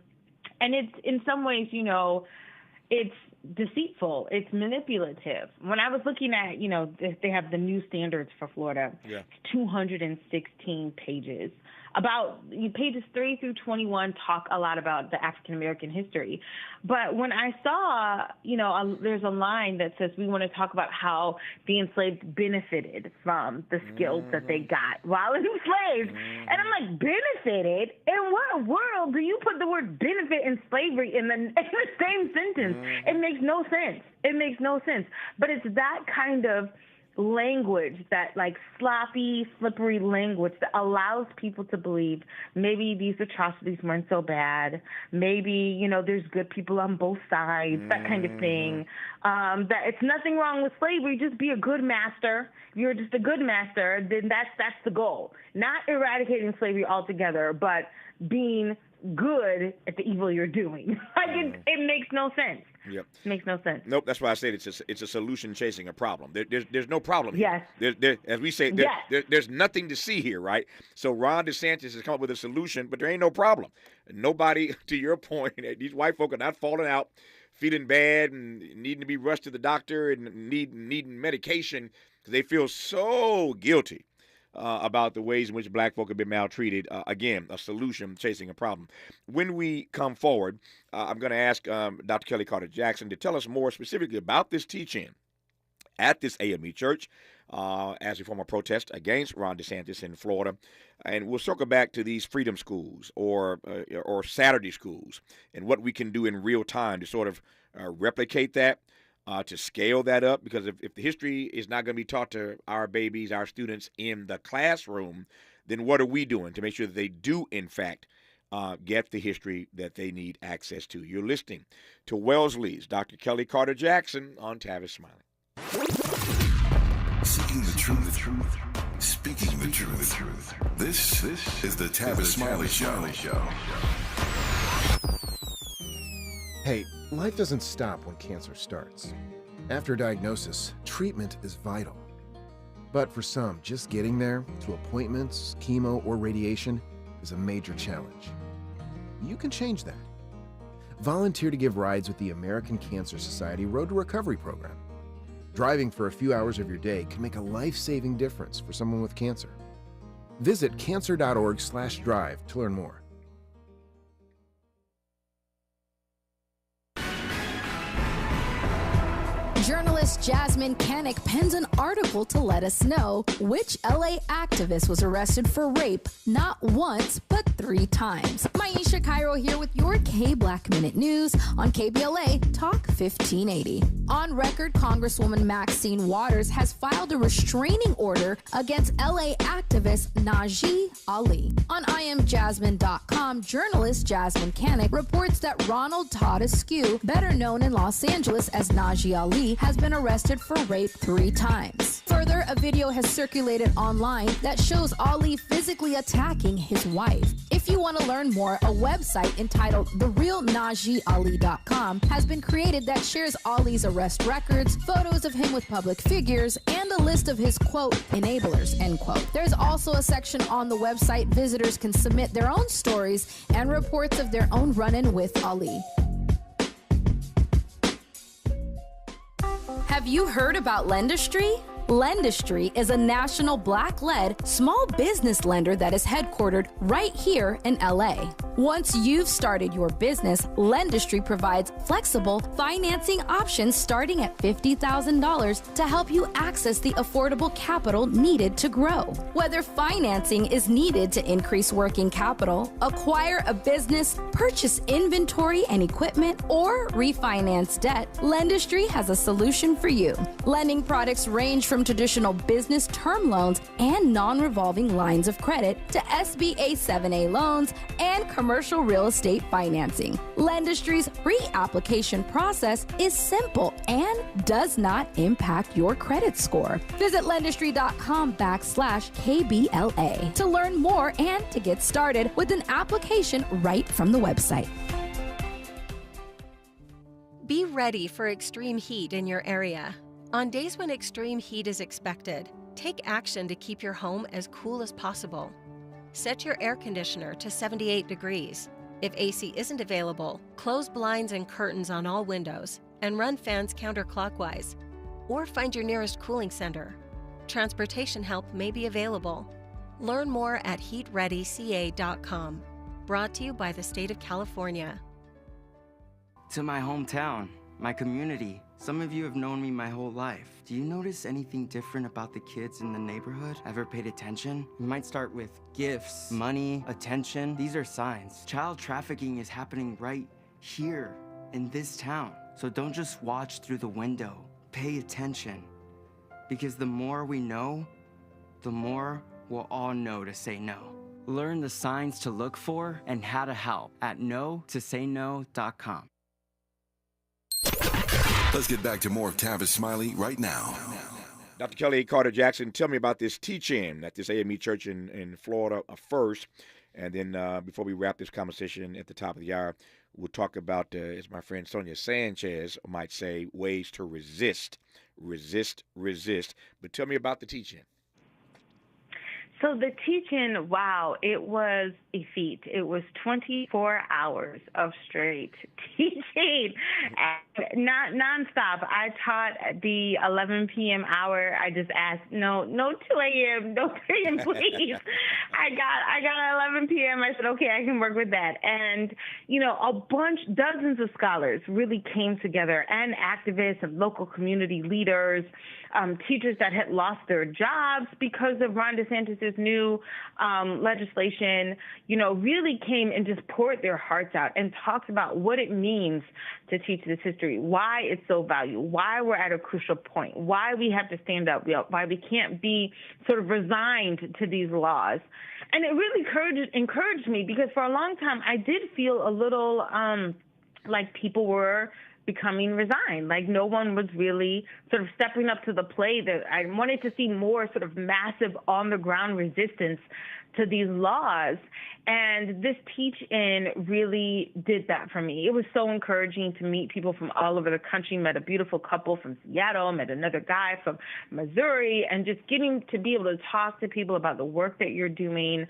it's, in some ways, it's deceitful, it's manipulative. When I was looking at, they have the new standards for Florida, 216 pages. About pages 3 through 21 talk a lot about the African American history. But when I saw, there's a line that says we want to talk about how the enslaved benefited from the skills that they got while enslaved. And I'm like, benefited? In what world do you put the word benefit and slavery in the same sentence? It makes no sense. It makes no sense. But it's that kind of language, that like sloppy, slippery language that allows people to believe maybe these atrocities weren't so bad. Maybe, there's good people on both sides, that kind of thing. That it's nothing wrong with slavery. Just be a good master. If you're just a good master, then that's the goal. Not eradicating slavery altogether, but being good at the evil you're doing. It makes no sense. Yep. It makes no sense. Nope, that's why I said it's a solution chasing a problem. There's no problem here. Yes. There, as we say, there's nothing to see here, right? So Ron DeSantis has come up with a solution, but there ain't no problem. Nobody, to your point, these white folk are not falling out, feeling bad and needing to be rushed to the doctor and needing medication because they feel so guilty about the ways in which black folk have been maltreated. Again, a solution chasing a problem. When we come forward, I'm going to ask Dr. Kellie Carter Jackson to tell us more specifically about this teach-in at this AME church as we form a protest against Ron DeSantis in Florida. And we'll circle back to these freedom schools or Saturday schools and what we can do in real time to sort of replicate that. To scale that up, because if the history is not going to be taught to our babies, our students in the classroom, then what are we doing to make sure that they do, in fact, get the history that they need access to? You're listening to Wellesley's Dr. Kellie Carter Jackson on Tavis Smiley. Seeking the truth, speaking the truth. This is the Tavis Smiley Show. Hey, life doesn't stop when cancer starts. After diagnosis, treatment is vital. But for some, just getting there, to appointments, chemo, or radiation, is a major challenge. You can change that. Volunteer to give rides with the American Cancer Society Road to Recovery program. Driving for a few hours of your day can make a life-saving difference for someone with cancer. Visit cancer.org/drive to learn more. Journalist Jasmine Canick pens an article to let us know which LA activist was arrested for rape not once but 3 times. Maisha Cairo here with your K-Black Minute News on KBLA Talk 1580. On record, Congresswoman Maxine Waters has filed a restraining order against LA activist Najee Ali. On IamJasmine.com, journalist Jasmine Canick reports that Ronald Todd Askew, better known in Los Angeles as Najee Ali, has been arrested for rape 3 times. Further, a video has circulated online that shows Ali physically attacking his wife. If you want to learn more, a website entitled TheRealNajeeAli.com has been created that shares Ali's arrest records, photos of him with public figures, and a list of his, quote, enablers, end quote. There's also a section on the website visitors can submit their own stories and reports of their own run-in with Ali. Have you heard about Lendistry? Lendistry is a national Black-led small business lender that is headquartered right here in LA. Once you've started your business, Lendistry provides flexible financing options starting at $50,000 to help you access the affordable capital needed to grow. Whether financing is needed to increase working capital, acquire a business, purchase inventory and equipment, or refinance debt, Lendistry has a solution for you. Lending products range from traditional business term loans and non-revolving lines of credit to SBA 7A loans and commercial real estate financing. Lendistry's pre-application process is simple and does not impact your credit score. Visit lendistry.com/KBLA to learn more and to get started with an application right from the website. Be ready for extreme heat in your area. On days when extreme heat is expected, take action to keep your home as cool as possible. Set your air conditioner to 78 degrees. If AC isn't available, close blinds and curtains on all windows and run fans counterclockwise. Or find your nearest cooling center. Transportation help may be available. Learn more at heatreadyca.com. Brought to you by the state of California. To my hometown, my community. Some of you have known me my whole life. Do you notice anything different about the kids in the neighborhood? Ever paid attention? You might start with gifts, money, attention. These are signs. Child trafficking is happening right here in this town. So don't just watch through the window. Pay attention. Because the more we know, the more we'll all know to say no. Learn the signs to look for and how to help at no-to-say-no.com. Let's get back to more of Tavis Smiley right now. Dr. Kellie Carter Jackson, tell me about this teach-in at this AME church in Florida first. And then before we wrap this conversation at the top of the hour, we'll talk about, as my friend Sonia Sanchez might say, ways to resist. But tell me about the teach-in. So the teach-in, wow, it was a feat. It was 24 hours of straight teaching, not nonstop. I taught the 11 p.m. hour. I just asked, no 2 a.m., no 3 a.m., please. I got 11 p.m. I said, okay, I can work with that. And, dozens of scholars really came together, and activists and local community leaders, teachers that had lost their jobs because of Ron DeSantis' new legislation, really came and just poured their hearts out and talked about what it means to teach this history, why it's so valuable, why we're at a crucial point, why we have to stand up, why we can't be sort of resigned to these laws. And it really encouraged me, because for a long time I did feel a little like people were becoming resigned, like no one was really sort of stepping up to the plate. That I wanted to see more sort of massive on-the-ground resistance to these laws. And this teach-in really did that for me. It was so encouraging to meet people from all over the country. Met a beautiful couple from Seattle, met another guy from Missouri, and just getting to be able to talk to people about the work that you're doing.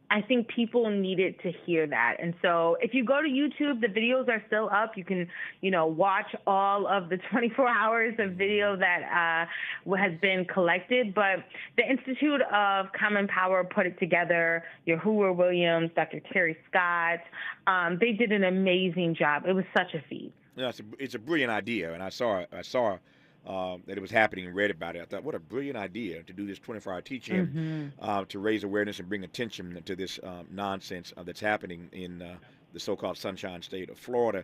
I think people needed to hear that. And so if you go to YouTube, the videos are still up. You can, watch all of the 24 hours of video that has been collected. But the Institute of Common Power put it together. Your Hoover Williams, Dr. Terry Scott, they did an amazing job. It was such a feat. Yeah, it's a brilliant idea, and I saw that it was happening and read about it. I thought, what a brilliant idea to do this 24-hour teach-in to raise awareness and bring attention to this nonsense that's happening in the so-called Sunshine State of Florida.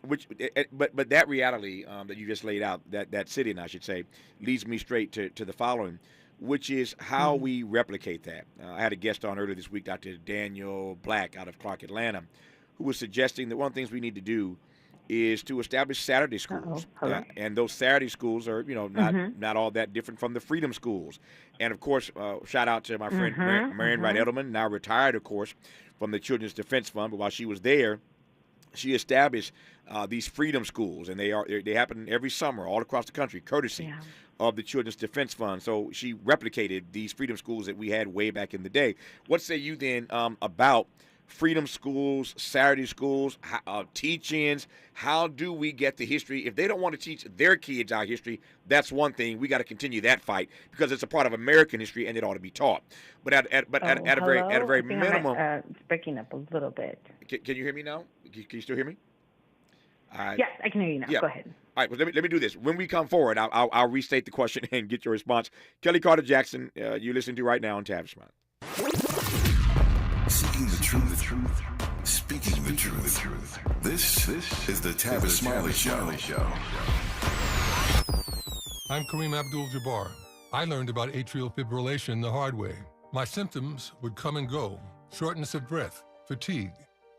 But that reality that you just laid out, that sitting, I should say, leads me straight to the following, which is how we replicate that. I had a guest on earlier this week, Dr. Daniel Black out of Clark, Atlanta, who was suggesting that one of the things we need to do is to establish Saturday schools. And those Saturday schools are, not all that different from the freedom schools. And, of course, shout out to my friend Marian Wright Edelman, now retired, of course, from the Children's Defense Fund. But while she was there, she established these freedom schools, and they happen every summer all across the country, courtesy of the Children's Defense Fund. So she replicated these freedom schools that we had way back in the day. What say you then about freedom schools, Saturday schools, teach-ins? How do we get the history? If they don't want to teach their kids our history, that's one thing. We got to continue that fight because it's a part of American history and it ought to be taught. But at a very minimum, it's breaking up a little bit. Can you hear me now? Can you still hear me? Yes, I can hear you now. Yeah. Go ahead. All right, well, let me do this. When we come forward, I'll restate the question and get your response. Kellie Carter Jackson, you're listening to right now on Tavis Smiley. Seeking the truth, speaking the truth. This is the Tavis Smiley Show. I'm Kareem Abdul-Jabbar. I learned about atrial fibrillation the hard way. My symptoms would come and go: shortness of breath, fatigue.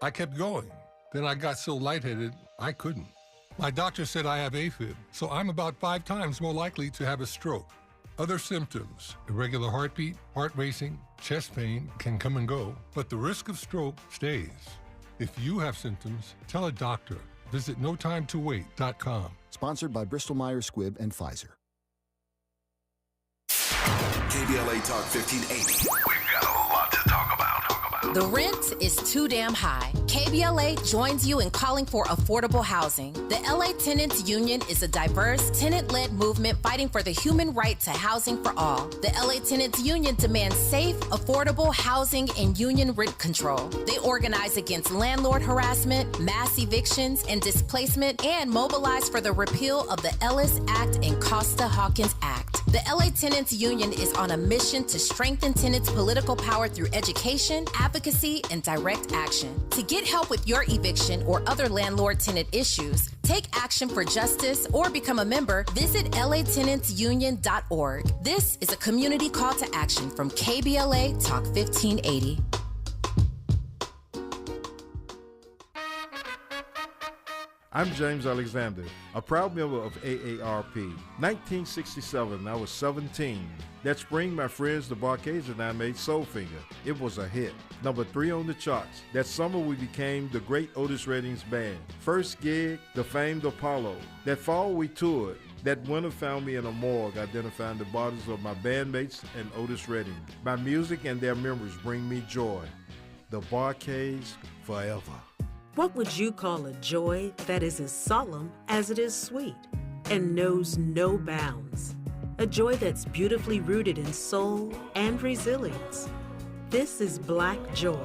I kept going. Then I got so lightheaded, I couldn't. My doctor said I have AFib, so I'm about 5 times more likely to have a stroke. Other symptoms: irregular heartbeat, heart racing, chest pain can come and go, but the risk of stroke stays. If you have symptoms, tell a doctor. Visit notimetowait.com. Sponsored by Bristol-Myers Squibb and Pfizer. KBLA Talk 1580. We've got a lot to talk about. The rent is too damn high. KBLA joins you in calling for affordable housing. The LA Tenants Union is a diverse, tenant-led movement fighting for the human right to housing for all. The LA Tenants Union demands safe, affordable housing and union rent control. They organize against landlord harassment, mass evictions, and displacement, and mobilize for the repeal of the Ellis Act and Costa-Hawkins Act. The LA Tenants Union is on a mission to strengthen tenants' political power through education, advocacy, and direct action. To get help with your eviction or other landlord-tenant issues, take action for justice, or become a member, visit latenantsunion.org. This is a community call to action from KBLA Talk 1580. I'm James Alexander, a proud member of AARP. 1967, I was 17. That spring, my friends the Barcades and I made Soul Finger. It was a hit. Number 3 on the charts. That summer, we became the great Otis Redding's band. First gig, the famed Apollo. That fall, we toured. That winter found me in a morgue identifying the bodies of my bandmates and Otis Redding. My music and their memories bring me joy. The Barcades forever. What would you call a joy that is as solemn as it is sweet and knows no bounds? A joy that's beautifully rooted in soul and resilience. This is Black joy,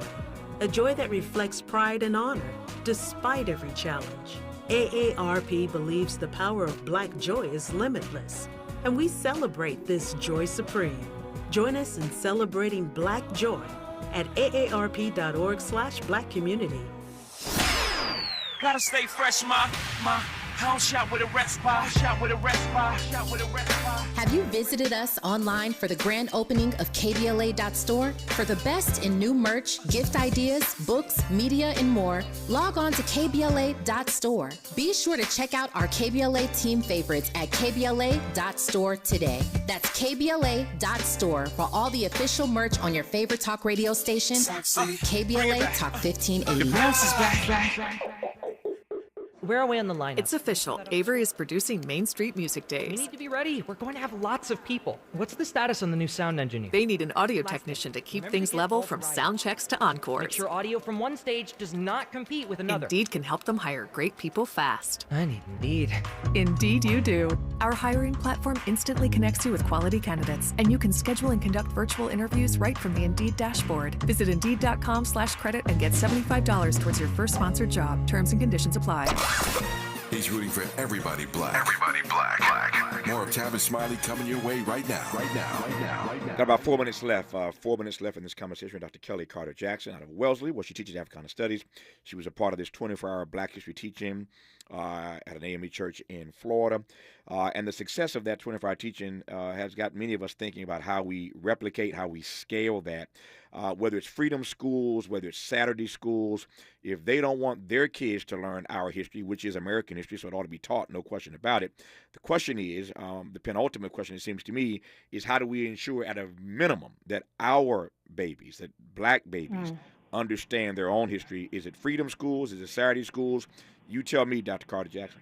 a joy that reflects pride and honor despite every challenge. AARP believes the power of Black joy is limitless, and we celebrate this joy supreme. Join us in celebrating Black joy at aarp.org/blackcommunity. Gotta stay fresh, ma. Have you visited us online for the grand opening of KBLA.store? For the best in new merch, gift ideas, books, media, and more, log on to KBLA.store. Be sure to check out our KBLA team favorites at KBLA.store today. That's KBLA.store for all the official merch on your favorite talk radio station, KBLA Talk 1580. Where are we on the lineup? It's official. Avery is producing Main Street Music Days. We need to be ready. We're going to have lots of people. What's the status on the new sound engineer? They need an audio technician to keep things level from sound checks to encores. Make sure audio from one stage does not compete with another. Indeed can help them hire great people fast. I need Indeed. Indeed you do. Our hiring platform instantly connects you with quality candidates, and you can schedule and conduct virtual interviews right from the Indeed dashboard. Visit Indeed.com/credit and get $75 towards your first sponsored job. Terms and conditions apply. He's rooting for everybody black. Everybody black. More of Tavis Smiley coming your way right now. Got about 4 minutes left. 4 minutes left in this conversation with Dr. Kellie Carter Jackson out of Wellesley, where she teaches Africana Studies. She was a part of this 24-hour Black History teaching at an AME church in Florida. And the success of that 24-hour teaching has got many of us thinking about how we replicate, how we scale that. Whether it's freedom schools, whether it's Saturday schools, if they don't want their kids to learn our history, which is American history, so it ought to be taught, no question about it. The question is, the penultimate question, it seems to me, is how do we ensure at a minimum that our babies, that black babies, understand their own history? Is it freedom schools? Is it Saturday schools? You tell me, Dr. Carter Jackson.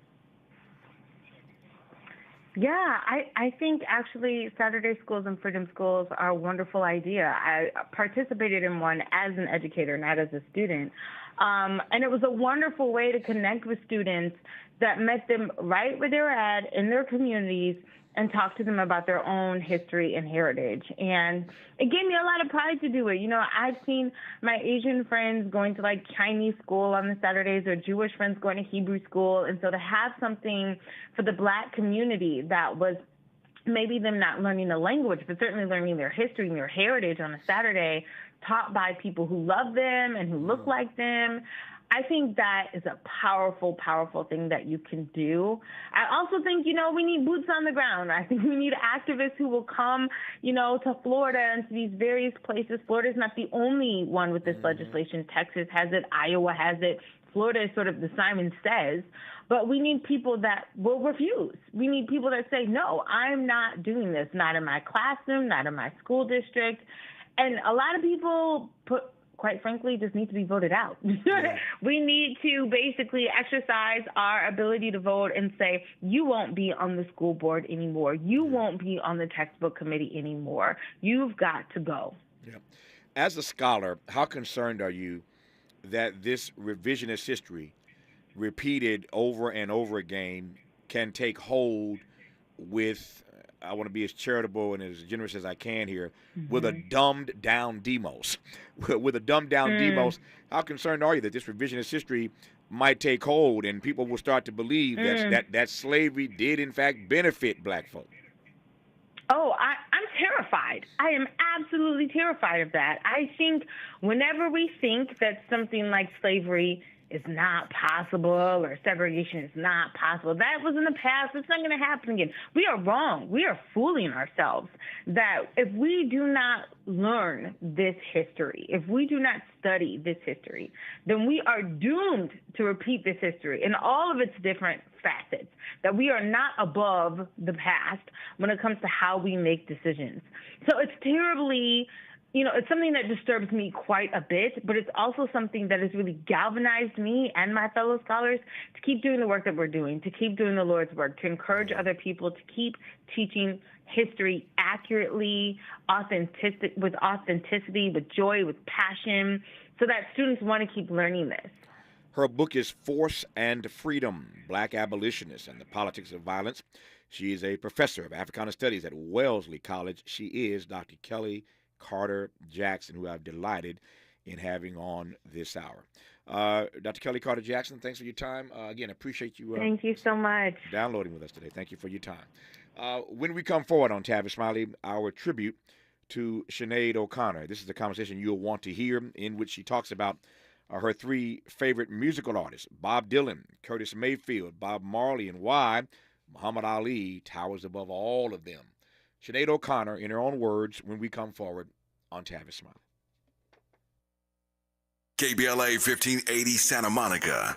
Yeah, I think actually Saturday schools and freedom schools are a wonderful idea. I participated in one as an educator, not as a student. And it was a wonderful way to connect with students that met them right where they were at in their communities and talk to them about their own history and heritage. And it gave me a lot of pride to do it. You know, I've seen my Asian friends going to like Chinese school on the Saturdays or Jewish friends going to Hebrew school. And so to have something for the black community that was maybe them not learning the language, but certainly learning their history and their heritage on a Saturday, taught by people who love them and who look like them, I think that is a powerful, powerful thing that you can do. I also think, you know, we need boots on the ground. I think we need activists who will come, you know, to Florida and to these various places. Florida is not the only one with this legislation. Texas has it. Iowa has it. Florida is sort of the Simon Says. But we need people that will refuse. We need people that say, no, I'm not doing this, not in my classroom, not in my school district. And a lot of people quite frankly, just need to be voted out. We need to basically exercise our ability to vote and say, you won't be on the school board anymore. You won't be on the textbook committee anymore. You've got to go. Yeah. As a scholar, how concerned are you that this revisionist history, repeated over and over again, can take hold with, I want to be as charitable and as generous as I can here, with a dumbed-down demos. With a dumbed-down demos, how concerned are you that this revisionist history might take hold and people will start to believe that slavery did, in fact, benefit black folk? Oh, I'm terrified. I am absolutely terrified of that. I think whenever we think that something like slavery is not possible or segregation is not possible, that was in the past, it's not going to happen again. We are wrong. We are fooling ourselves that if we do not learn this history, if we do not study this history, then we are doomed to repeat this history in all of its different facets, that we are not above the past when it comes to how we make decisions. So it's terribly, you know, it's something that disturbs me quite a bit, but it's also something that has really galvanized me and my fellow scholars to keep doing the work that we're doing, to keep doing the Lord's work, to encourage other people to keep teaching history accurately, with authenticity, with joy, with passion, so that students want to keep learning this. Her book is Force and Freedom, Black Abolitionists and the Politics of Violence. She is a professor of Africana Studies at Wellesley College. She is Dr. Kellie Carter Jackson, who I've delighted in having on this hour. Dr. Kellie Carter Jackson, thanks for your time. Again, appreciate you. Thank you so much. Downloading with us today. Thank you for your time. When we come forward on Tavis Smiley, our tribute to Sinead O'Connor. This is a conversation you'll want to hear, in which she talks about her three favorite musical artists, Bob Dylan, Curtis Mayfield, Bob Marley, and why Muhammad Ali towers above all of them. Sinead O'Connor, in her own words, when we come forward on Tavis Smiley. KBLA 1580 Santa Monica.